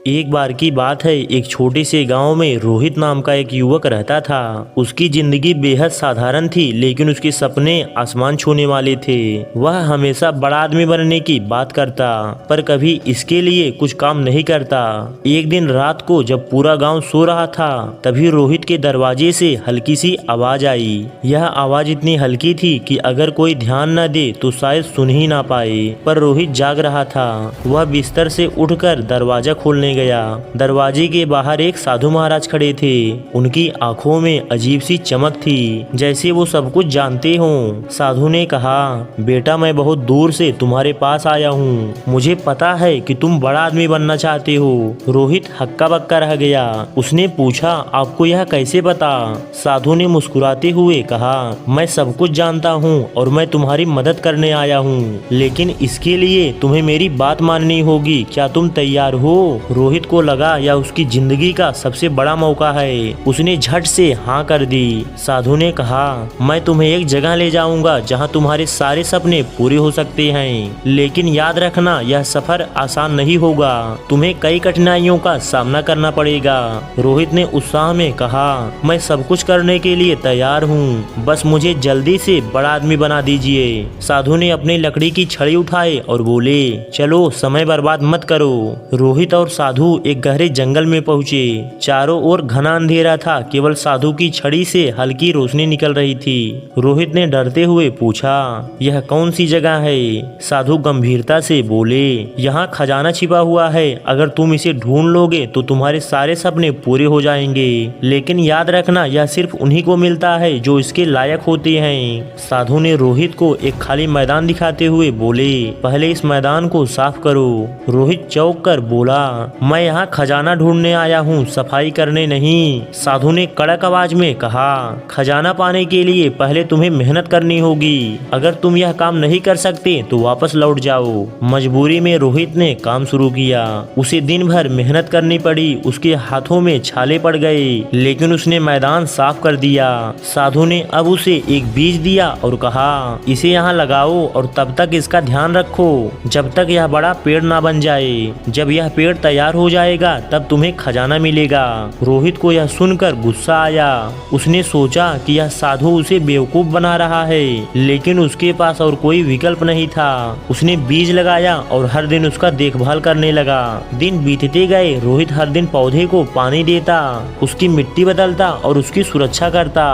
एक बार की बात है, एक छोटे से गांव में रोहित नाम का एक युवक रहता था। उसकी जिंदगी बेहद साधारण थी, लेकिन उसके सपने आसमान छूने वाले थे। वह हमेशा बड़ा आदमी बनने की बात करता, पर कभी इसके लिए कुछ काम नहीं करता। एक दिन रात को जब पूरा गांव सो रहा था, तभी रोहित के दरवाजे से हल्की सी आवाज आई। यह आवाज इतनी हल्की थी कि अगर कोई ध्यान न दे तो शायद सुन ही ना पाए, पर रोहित जाग रहा था। वह बिस्तर से उठकर दरवाजा खोलने गया। दरवाजे के बाहर एक साधु महाराज खड़े थे। उनकी आंखों में अजीब सी चमक थी, जैसे वो सब कुछ जानते हों। साधु ने कहा, बेटा मैं बहुत दूर से तुम्हारे पास आया हूँ। मुझे पता है कि तुम बड़ा आदमी बनना चाहते हो। रोहित हक्का बक्का रह गया। उसने पूछा, आपको यह कैसे पता? साधु ने मुस्कुराते हुए कहा, मैं सब कुछ जानता हूँ और मैं तुम्हारी मदद करने आया हूँ, लेकिन इसके लिए तुम्हें मेरी बात माननी होगी। क्या तुम तैयार हो? रोहित को लगा यह उसकी जिंदगी का सबसे बड़ा मौका है। उसने झट से हाँ कर दी। साधु ने कहा, मैं तुम्हें एक जगह ले जाऊंगा जहां तुम्हारे सारे सपने पूरे हो सकते हैं, लेकिन याद रखना यह सफर आसान नहीं होगा। तुम्हें कई कठिनाइयों का सामना करना पड़ेगा। रोहित ने उत्साह में कहा, मैं सब कुछ करने के लिए तैयार हूँ, बस मुझे जल्दी से बड़ा आदमी बना दीजिए। साधु ने अपनी लकड़ी की छड़ी उठाई और बोले, चलो समय बर्बाद मत करो। रोहित और साधु एक गहरे जंगल में पहुंचे। चारों ओर घना अंधेरा था, केवल साधु की छड़ी से हल्की रोशनी निकल रही थी। रोहित ने डरते हुए पूछा, यह कौन सी जगह है? साधु गंभीरता से बोले, यहाँ खजाना छिपा हुआ है। अगर तुम इसे ढूंढ लोगे तो तुम्हारे सारे सपने पूरे हो जाएंगे, लेकिन याद रखना यह सिर्फ उन्हीं को मिलता है जो इसके लायक होते हैं। साधु ने रोहित को एक खाली मैदान दिखाते हुए बोले, पहले इस मैदान को साफ करो। रोहित चौंक कर बोला, मैं यहाँ खजाना ढूंढने आया हूँ, सफाई करने नहीं। साधु ने कड़क आवाज में कहा, खजाना पाने के लिए पहले तुम्हें मेहनत करनी होगी। अगर तुम यह काम नहीं कर सकते तो वापस लौट जाओ। मजबूरी में रोहित ने काम शुरू किया। उसे दिन भर मेहनत करनी पड़ी। उसके हाथों में छाले पड़ गए, लेकिन उसने मैदान साफ कर दिया। साधु ने अब उसे एक बीज दिया और कहा, इसे यहाँ लगाओ और तब तक इसका ध्यान रखो जब तक यह बड़ा पेड़ ना बन जाए। जब यह पेड़ तैयार हो जाएगा तब तुम्हें खजाना मिलेगा। रोहित को यह सुनकर गुस्सा आया। उसने सोचा कि यह साधु उसे बेवकूफ बना रहा है, लेकिन उसके पास और कोई विकल्प नहीं था। उसने बीज लगाया और हर दिन उसका देखभाल करने लगा। दिन बीतते गए। रोहित हर दिन पौधे को पानी देता, उसकी मिट्टी बदलता और उसकी सुरक्षा करता।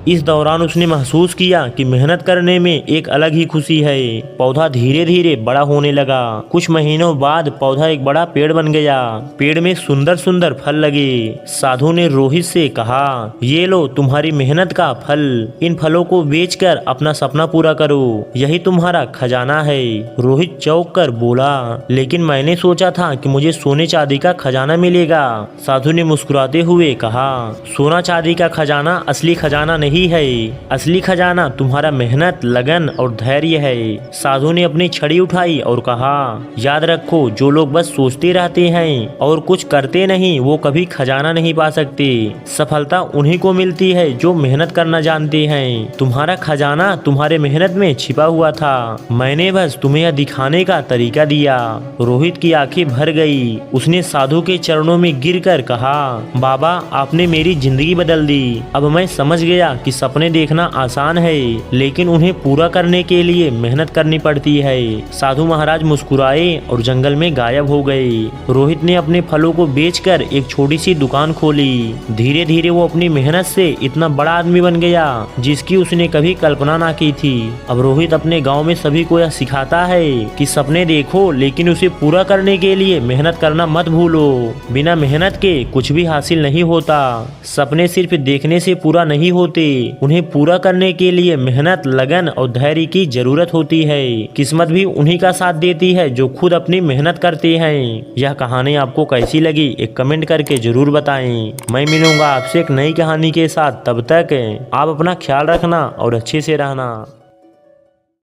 इस दौरान उसने महसूस किया कि मेहनत करने में एक अलग ही खुशी है। पौधा धीरे धीरे बड़ा होने लगा। कुछ महीनों बाद पौधा एक बड़ा पेड़ बन गया। पेड़ में सुंदर सुंदर फल लगे। साधु ने रोहित से कहा, ये लो तुम्हारी मेहनत का फल। इन फलों को बेचकर अपना सपना पूरा करो, यही तुम्हारा खजाना है। रोहित चौंक कर बोला, लेकिन मैंने सोचा था कि मुझे सोने चांदी का खजाना मिलेगा। साधु ने मुस्कुराते हुए कहा, सोना चांदी का खजाना असली खजाना नहीं है। असली खजाना तुम्हारा मेहनत, लगन और धैर्य है। साधु ने अपनी छड़ी उठाई और कहा, याद रखो, जो लोग बस सोचते रहते हैं और कुछ करते नहीं, वो कभी खजाना नहीं पा सकते। सफलता उन्हीं को मिलती है जो मेहनत करना जानते हैं। तुम्हारा खजाना तुम्हारे मेहनत में छिपा हुआ था। मैंने बस तुम्हें यह दिखाने का तरीका दिया। रोहित की आंखें भर गई। उसने साधु के चरणों में गिरकर कहा, बाबा आपने मेरी जिंदगी बदल दी। अब मैं समझ गया कि सपने देखना आसान है, लेकिन उन्हें पूरा करने के लिए मेहनत करनी पड़ती है। साधु महाराज मुस्कुराए और जंगल में गायब हो गए। रोहित ने अपने फलों को बेचकर एक छोटी सी दुकान खोली। धीरे धीरे वो अपनी मेहनत से इतना बड़ा आदमी बन गया जिसकी उसने कभी कल्पना ना की थी। अब रोहित अपने गांव में सभी को यह सिखाता है कि सपने देखो, लेकिन उसे पूरा करने के लिए मेहनत करना मत भूलो। बिना मेहनत के कुछ भी हासिल नहीं होता। सपने सिर्फ देखने से पूरा नहीं होते, उन्हें पूरा करने के लिए मेहनत, लगन और धैर्य की जरूरत होती है। किस्मत भी उन्हीं का साथ देती है जो खुद अपनी मेहनत करते हैं। यह कहानी आपको कैसी लगी एक कमेंट करके जरूर बताएं। मैं मिलूंगा आपसे एक नई कहानी के साथ। तब तक आप अपना ख्याल रखना और अच्छे से रहना।